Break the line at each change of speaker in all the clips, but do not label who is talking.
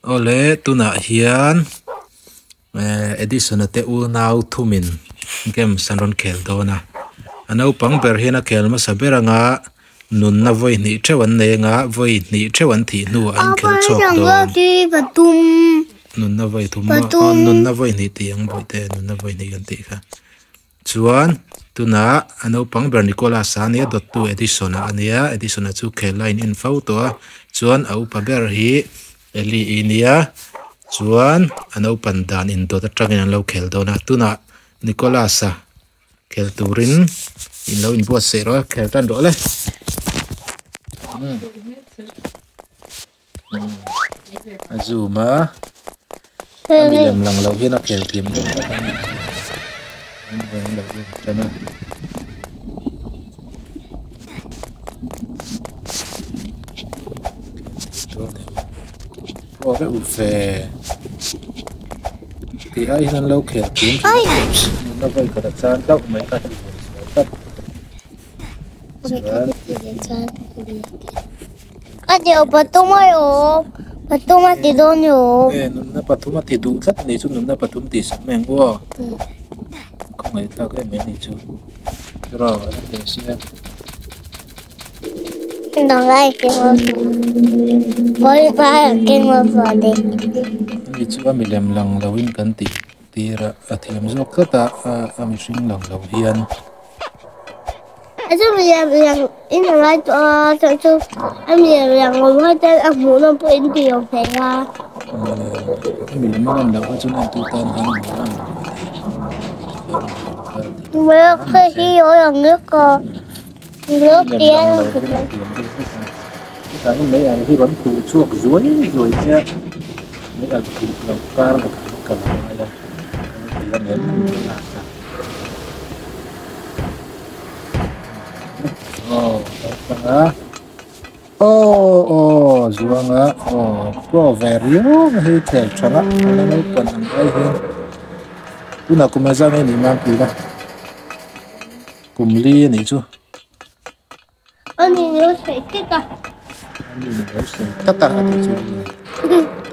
ole tuna hian Edison ate u nau thumin game sanron khel dona ano pang ber hian a khel ma saberanga nun na voi ni thewan ne nga voi ni thewan thi nu an khel chok do nun na voi thum nun na voi ni tiang voi te nun na voi ni gan ti kha chuan tuna ano pang ber Nicolas ania dot tu Edison ania Edison chu khel line in fo to chuan au pa ber hi eli inia chuan ano pandan in dot atangin an lo khel dona tuna Nicolas khel turin in lo in bo se ro khel tan do le azuma lem lang lo hian a khel tim do o cái u phê thì ai đang lâu kẹt kiếm nó vậy có đặt ra đâu mấy cái tất
cái điều bắt tung mà thì đâu nhiều
nó bắt tung mà thì đủ rất này chú nó bắt tung thì sắp mèn quá không phải tao cái mấy này chú rồi để xem
nó lại cái mà cái mà vào đây
vì chú mình làm lòng lâu in cẩn thì ra thì làm gì có ta mình sinh lòng lâu hiền
Aso yang ini lah tu yang ngomong tu aku mau pun dia pernah.
Mình muốn làm đâu cho nên tu tan hơn
Mới cái gì ở yang nước kia.
Cái mấy anh khi vẫn tu chuộc rồi chứ mấy anh tu lâu cao được cầm lại đây thì là zuanga pro verio he tel chana ana pan ai he tuna kumeza me ni mang pila kumli ni chu
Ani nhớ thấy cái cả.
ani ni se tata ati chu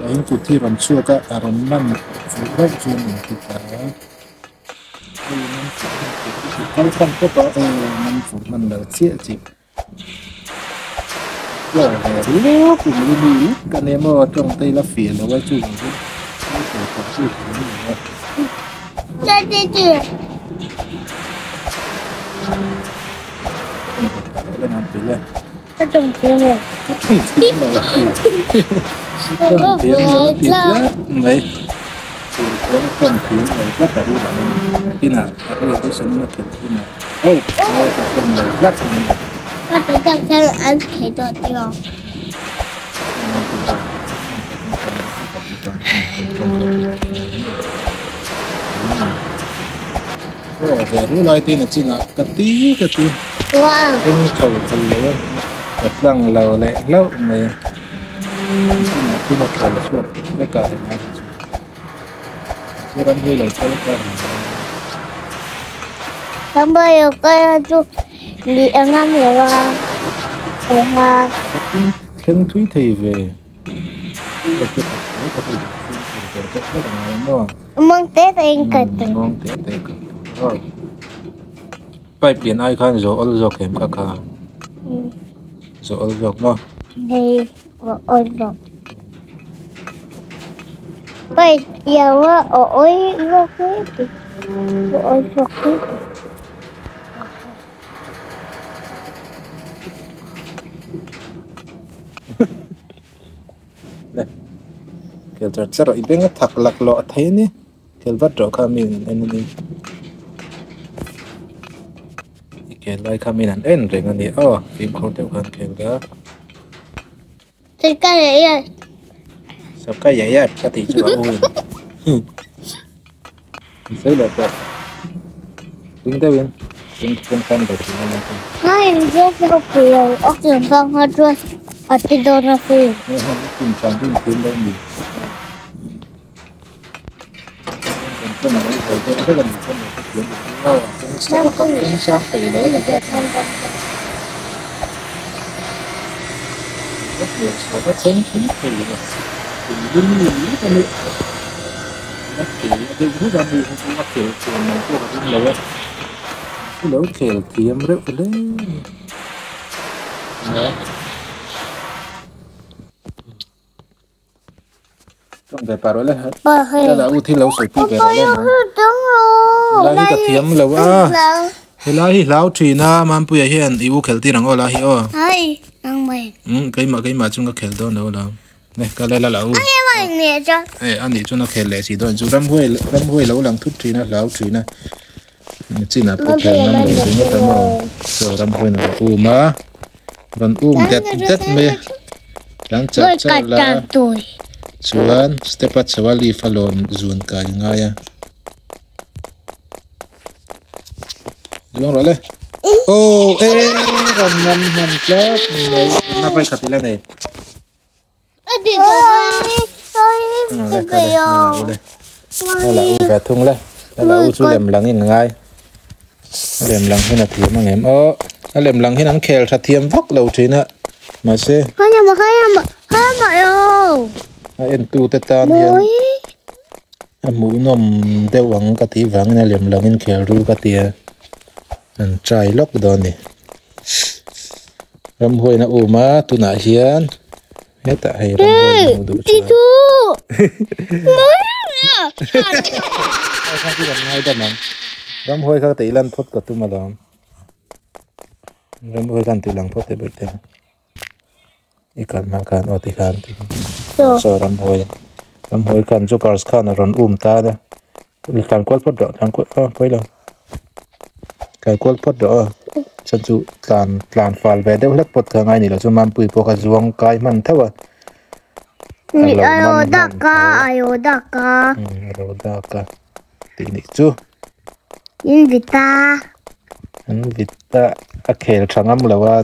ai tu thi ram chu ka aron man fu ra chu ni tu ta kan kan ko pa man fu man la chia chi rồi nếu cũng đi cái này mà trong tay là phiền nó cái chung chứ không phải có gì
Chơi chơi chơi.
cái nào thì là
Cái trồng kia này.
con tiếng nó tiếng lắm đấy có con tiếng này rất là vui bạn khi nào cái sống nó kiểu khi nào ôi con này rất là
Cái trồng kia ăn thấy được chưa?
về lúc này thì là chỉ là cái tí
Wow.
cái khẩu phần lớn thật rằng là lẹ lâu này khi mà khẩu là suốt cái cả này cái hơi là cái
Không bao giờ cái chú đi ăn ăn rồi là
khen thúy thì về
mong Tết anh cần
mong Tết rồi phải biến ai khăn rồi ôn dọc em cả rồi ôn dọc mà
thì ôi rồi bây giờ ôi rồi cái ôi rồi cái
kiểu thật rất rồi bên cái thật lạc lọ thế nhé kiểu vắt rõ kami anh đi kiểu lại kami anh em rồi anh đi phim không tiểu khăn kiểu đó
thì cái này
sao cái vậy á cái thì chưa ui sẽ được rồi đứng tới bên đứng khăn rồi thì anh
hai đứa sẽ cười ở trường phong hơn rồi ở trên đó là phim
không tìm chọn phim đâu nhỉ cái này cái gần cái này cái chuyện cũng sao thì đấy là cái rất nhiều số các sống thì đừng nghĩ cái này thì đừng có ra đi không có kiểu chuyện này của cái lâu cái lâu kiểu kiếm rất là lớn trong cái bà rồi là hết là u thi lâu sụp cái rồi là hi cái thiếm lâu hi là hi lão chỉ na man bùi hiền iu khel ti rang ola hi o
hay đang mày
cái mà chung cái khel đó nữa là này cái này là lão
mày nè cho
anh đi cho nó khel lệ gì đó chú ram huê lâu lăng thút chỉ na lão chỉ na chỉ là bút khel năm rồi chúng ta mà rồi ram huê nó mà vẫn đẹp đẹp mê đang chặt là chuan step up chawali falon zun kai nga ya rồi lên ô ram nam nam club này na phải khát lên này
đi rồi
đây là u về thung lên đây là u chú lem lăng in ngay lem lăng thế là thiếm mà em lem lăng thế nắng khéo thật thiếm vóc lâu trên nữa mà xe
hay mà yo
em tu tết tan hiền mũ nôm đeo vắng cái tí vắng này lem lăng in khéo ru cái tia anh trai lóc đó nè ram hôi na u mà tu nãy hiền hết tại hay ram hôi đủ
đi tu
không chỉ làm ngay đâu mà ram hôi các tỷ lần phốt cả tu mà làm ram hôi kan tỷ lần phốt để bớt tiền ikan makan oti kan so ram hôi kan cho cars kan ron ta đó kan quát phốt đó kan quát quay đâu kan quát phốt đó chân chú tàn phal về đâu lắc phốt cả ngày này là cho man pui po ka zuang kai man thế à
ayo daka
tinik chu
invita
a khel thangam lawa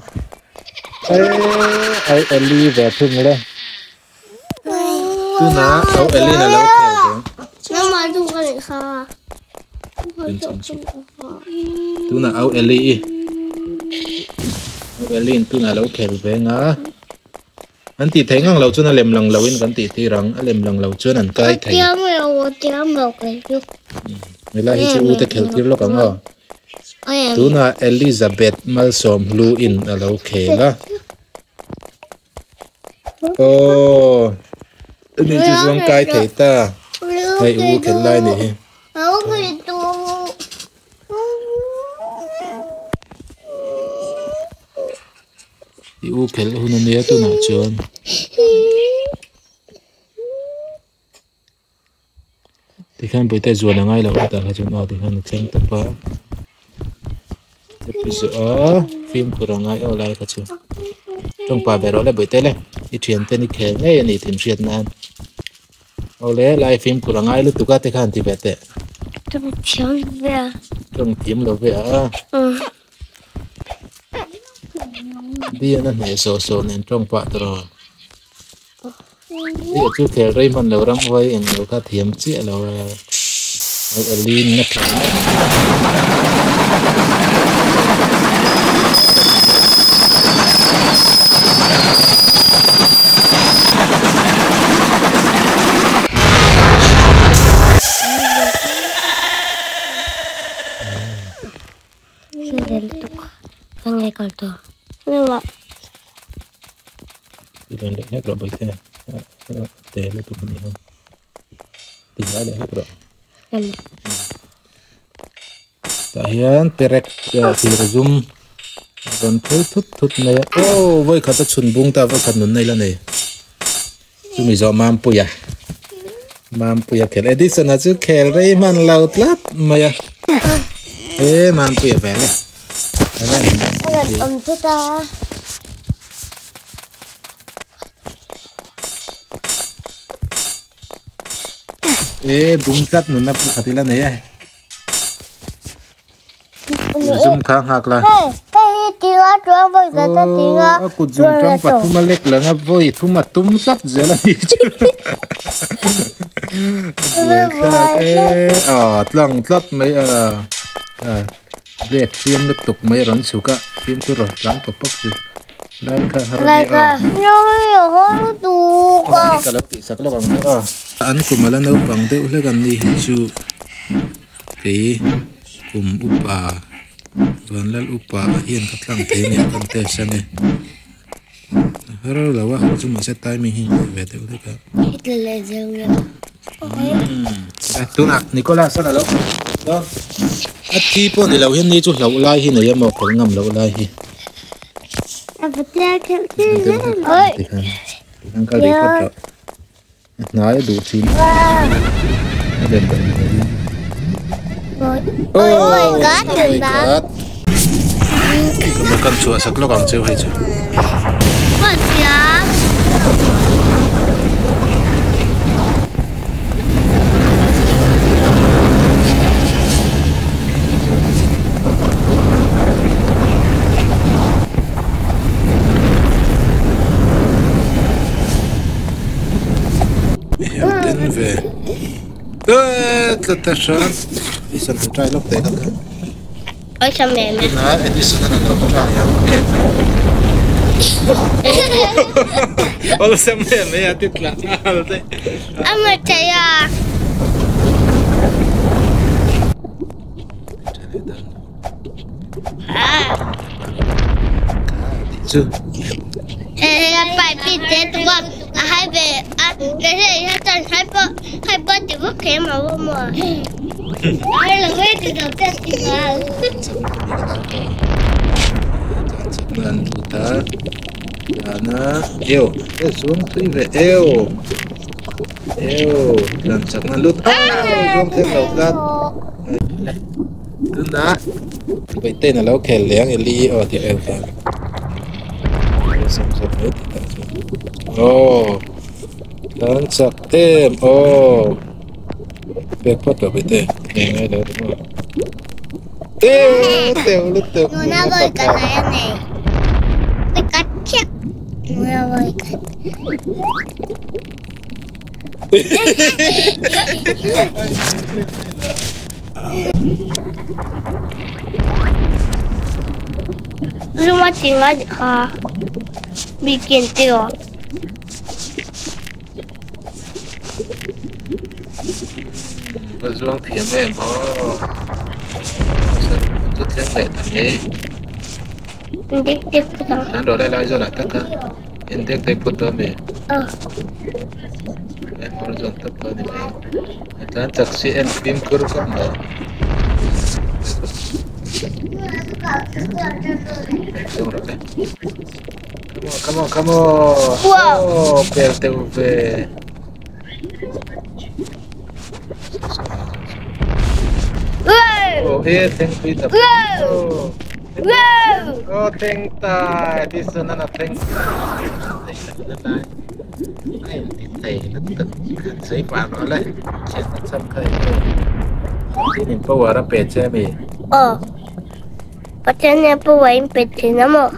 ai eli ve thung le tu na au eli na lo khel de
nó mà tu cái kha
tu na au eli tu na lo khel ve nga anh ti thấy ngang lâu cho nó lem lằng lâu in cái ti răng lem lằng lâu cho nó cái thấy
tiêm vào cái chút
người ta chỉ u te khel tir lo kang o tu na Elizabeth Malsom lu in a lo khela ô tự nhiên chỉ xuống cái thấy ta hay u khel lai này u khel hun ne tu na chon thì khăn bữa tay ruột là ngay là ta là chúng nó thì khăn được xem tập phá thì giờ phim của nó ngay ở lại cả chứ trong bà bé đó là bữa tay này đi chuyển tên đi khéo ngay này tìm chuyện nan ở lại lại phim của nó ngay lúc tụi cái khăn thì bé tệ trong phim là về đi nó nhảy sổ nên trong bà rồi đi ở chỗ khéo đây mình lâu lắm với anh lâu cả thiếm chứ lâu ở linh nó
Ang ekal to. Ano ba?
Ilan dek hek robot teh, teh le tu punya, tinggal dek hek rob. Tahian perek zoom, dan tut naya. Oh, voi kata sunbung ta voi kan nun nai la nei. Cumi zo mampu ya kel Edison aja kel rei man laut lat maya. Mampu ya vele.
Ta
bungkat nuna pu khatila nei zoom khang hak la
tinga chuang voi ka ta tinga
ku zoom trong pathuma lek la nga voi thuma tum sap zela ni tlang tlat mai vet phim nó tục mấy rắn sụp cả phim tôi rồi rắn bọc bọc gì
Laika. Rồi hôn tu con.
Cái lớp tí sắc lớp bằng nữa. Anh cùng là nấu bằng đấy lấy gần đi chú cái cùng upa vẫn là upa hiện các thằng thế này con thế sang này. Rồi là quá chúng mình sẽ tay mình hình về đấy lấy cả.
Ít là dừng
Tu nak Nicolas sana lo. Đó. At khi po ni lâu hiện ni chú lâu lai hi này mà còn ngầm lâu lai hi.
Apa dia kecil? Oi.
Ang kali ko. Nói đủ chín. Đến đây.
Ôi gắt đừng đó.
Một con chuột sắc lo bằng chiêu hay chưa?
Mất giá.
Đến về. Thật sao? Đi sân hàng trai lúc đấy đó.
Ôi sao mẹ mẹ.
Nói đi sân hàng lúc trai à? Ôi sao mẹ mẹ tít lạ nào đấy?
Anh mà chạy à? À.
Chưa.
Bài bị chết tụi con hai về cái này nó chân hai bữa thì bước kia mà không mà ai là cái từ đầu tiên thì là
Lần thứ ta là nó eo xuống tuy về eo lần chắc nó lút không thêm đầu cát thứ đó vậy tên là lâu kẻ lén Eli ở thì eo phải lần chắc em việc bắt đầu với tên nghe ngay đó đúng không Teo lút teo
nó với cái này cái cắt chắc nó với cái Rumah tinggal bikin teo.
Zuang thiểm em có rất thiên lệ thằng ấy
Tiếp cái đó.
anh đó lại lại rồi là tất cả em tiếc thấy bút đó mình em có dọn tất cả thì mình anh chắc sẽ em phim cứ không mà đúng rồi đấy come on
Wow.
Per teu về
Wow.
thank you the
Wow.
thank ta this one na thank thầy nó tự giấy quả nó lấy chuyện nó xong khơi thì mình power nó bệt cho mình
Pacarnya pemain PT nama.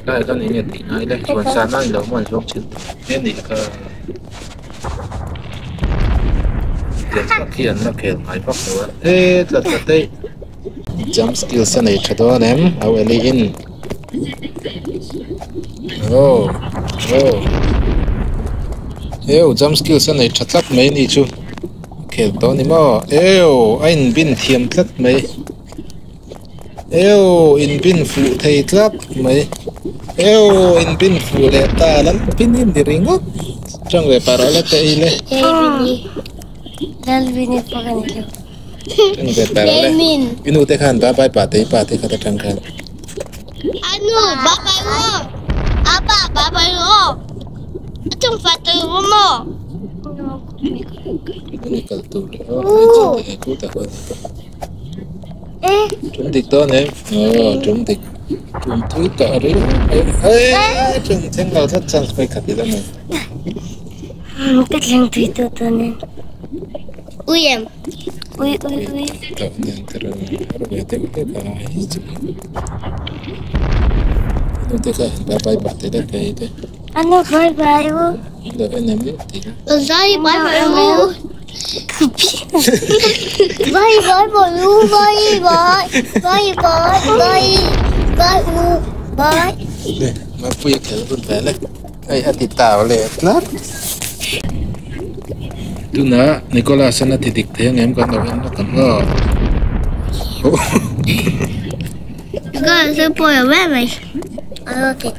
lại con này nhiệt tỷ ngay đây chuẩn sáng nay đâu mà xuống chừng nên thì cái tiền khiển nó khiển máy phát nữa ê thật đấy jump skills này cho đó ném ao Eli in jump skills này chặt lắc mấy đi chú khiển đó ni mà anh bin thiềm lắc mấy in bin phụ thầy lắc mấy in bin phụ lệ ta lắm bin in đi ring up trong về parola tây lệ
Dalvin pakai itu.
trong về parola inu te khan ba bai pa te kata trong khan
Anu, bapak lu. Apa bapak lu? Itu foto rumah.
ini kaltu aku tak tahu chúng địch đó nè chúng địch chúng thứ cả đấy chúng xem nào thất chance phải khắc đi đó này
Cái yang itu tuh nih. Uyam. Uy.
tak yang terus harus ya tengok cái itu teka bye bye tidak kayak itu
Anu bye-bye lu.
udah enam menit
Zai bye-bye lu. Bye-bye lu, bye-bye. Bye-bye, bye. Bye lu, bye.
nè mà bây giờ kiểu con bé này ai ăn thịt tàu lệ lắm tu nã Nicolas ăn thịt thế em còn đâu nó còn ngò
cái sẽ bồi ở bên này thịt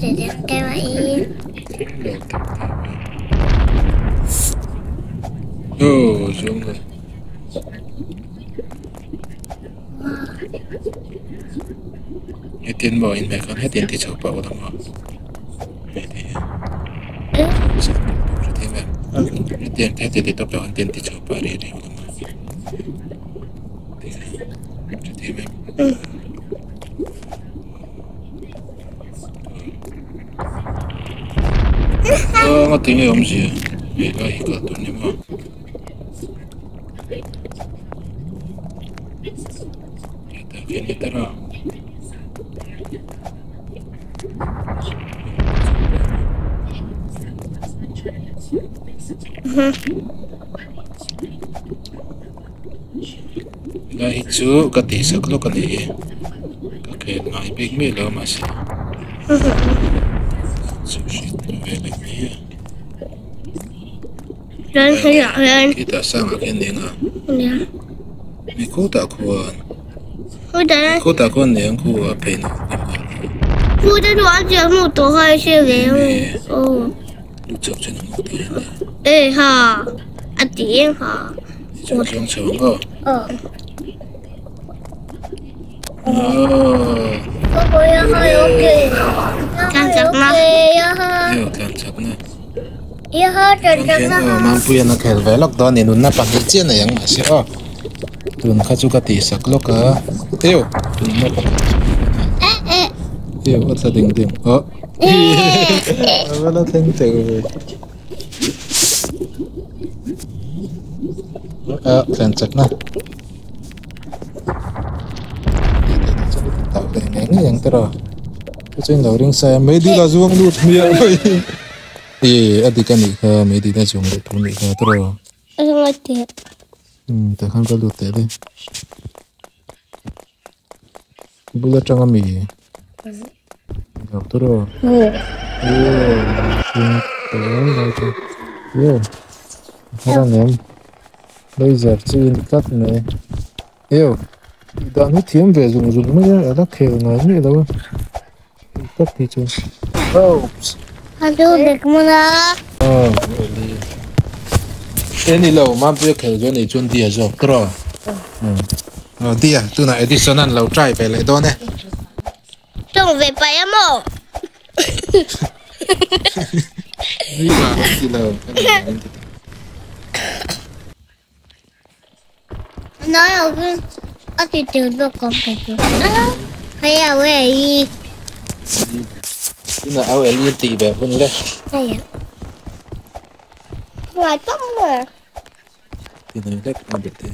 thịt cái vậy
xuống rồi hết tiền bỏ in mẹ con hết tiền thì chụp bảo đâu mà mẹ thì tiền hết tiền thì tao bảo tiền thì chụp bảo đi đi thì mẹ ngắt tiếng gì không gì mẹ có gì cả tuần này mà Viene terra. Đây chú cái tí sắc lúc cái này cái ngày big meal lo mà sao? Sushi về lại nhỉ?
Lên thấy rõ lên.
Kita sang cái này ngà. Mình cố ta quan. Cô ta con này cô ở bên nào?
Cô ta nói chuyện một tổ hai xe về
không? Lúc trước cho nó một tổ này.
Ê ha, anh tiếng ha.
Trong sống không?
Cô ya hai ok. Can chắc na.
Yêu can chắc na.
Ya ha can chắc na.
Mang puya na khel ve lok don inun na pang chian na yang ma se o. Tun kha chu ka ti sak lok a. Yêu. Tun na pa. Yêu at sa ding ding. Wala teng teng. Can chắc na. Tạo cái nén yang tero. Cái lâu ring sai mấy đi là zuang lụt miệng rồi. Ở đây cái này mấy đi là zuang lụt miệng tero.
Không tiệt.
Tại không có lụt thế đi. Bula trăng mì. Gặp tero. Hai anh em. Bây giờ xin cắt này. Yêu. Đã nói thiếm về dùng mấy ở đó khều nói như đâu cắt thì chưa
anh đưa được mà na
cái này lâu mà bây khều cho này chuẩn đi rồi rồi đi à tôi này Edison ăn lâu trai về lại đó nè
trông về phải em mồ
đi mà đi lâu
nói rồi anh thì từ đâu còn phải được hay là về gì
là áo em liên tỷ về hơn đấy
hay à ngoài tóc rồi
thì này đấy mà được thế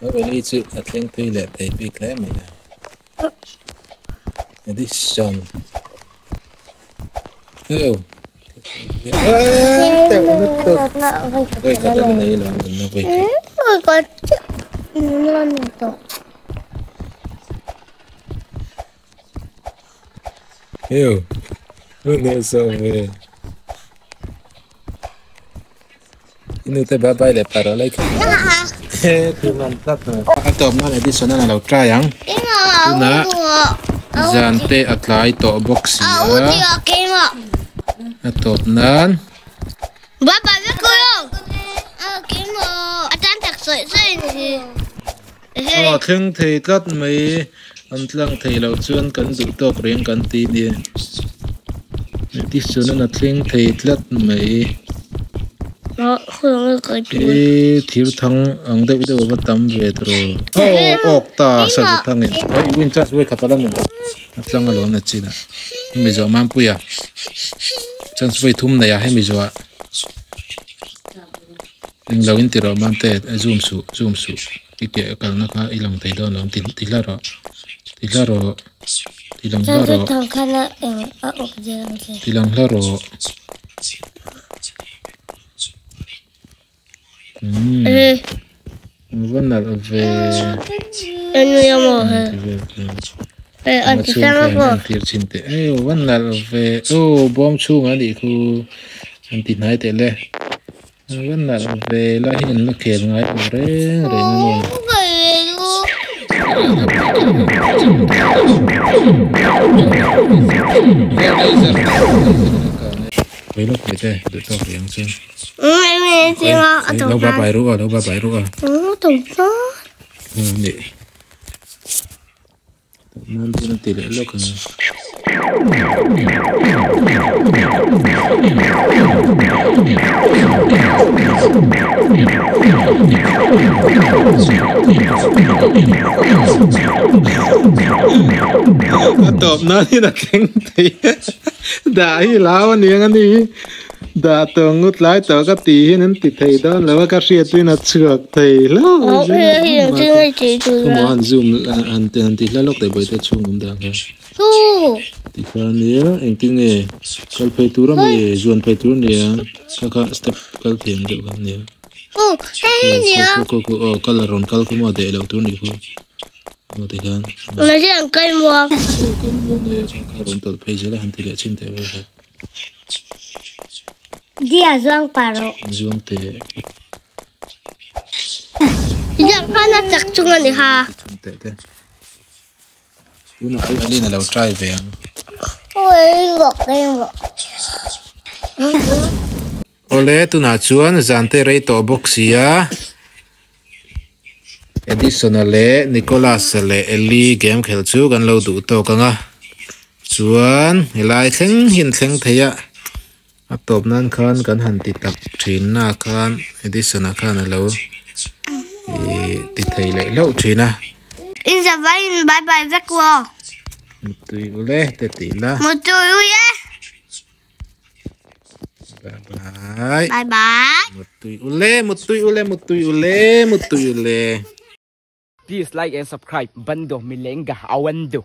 áo em liên chữ là tiếng tươi lẹ để bị cái mày này đi xong yêu Ôi, cái này là nó về.
Ôi, có nó to.
Yêu. Nó nghe sao về. Ini teh bye le para like. Thì mantap. Atau mana di sana là lâu trai yang. Tuna. Jante atlay to box ya. Atau nan.
Baba biết cô không? Cái mà anh thật sự gì?
Thằng thầy cắt mấy anh thằng thầy lâu chuyên cần đủ tộc riêng cần tí đi. Tí số nó là thằng thầy cắt mấy. Thiếu thằng anh đây bây giờ tắm về rồi. Ta sao thằng này? Win chắc với khát lắm rồi. Thằng nó lớn là chi đó. Bây giờ mang bùi à? Chẳng phải thum này à hay bây giờ? Anh lâu in tiro mang tệ zoom su. Cái cái nó có ilang tay đó nó tila rồi. vẫn là về
anh nuôi mò anh chỉ sang mò
tiền chín tệ vẫn là về bom chung á đi khu anh tin hai tệ lệ vẫn là về là hiện nó kèm ngay ở đấy nó mòn với lúc vậy thế được tao phải ăn xem
mẹ chị ngó ở
đâu ba bài rồi đâu ba bài rồi
tụng đó
để nó tỷ lệ lúc này tập nó như là cánh thì đã hi lao anh em đi đã từng ngút lái tờ cái tí nên thì thầy đó là cái chuyện tuy là trượt thầy lâu không có anh zoom anh thì là lúc để bởi tôi chung cũng được thì cái này anh tin nghe cái phải tu ra mình dọn phải tu này các step cái thêm được cái này cái là ron cái cũng để đầu tu này thôi một cái
nó chỉ là cây mua
cái ron tập phải giờ là anh thì là chín thế rồi
dia zoang paro
zoom thế
dia kana tak chungan ni ha
thế thế nó anh là lâu trai về
ôi ngọc đây ngọc
ole tu na chuan zante rei to boxia Edison le Nicholas le Ellie game khel chu kan lo du to kanga chuan helai thleng theya atop nan khan kan han ti tak thin na khan Edison a khan lo ti thei le lo thina
in za vai bye bye zakwa
tui ole te ti la
một tuổi ye
bye
bye bye
một tui ule
Please like and subscribe bando milenga awandu.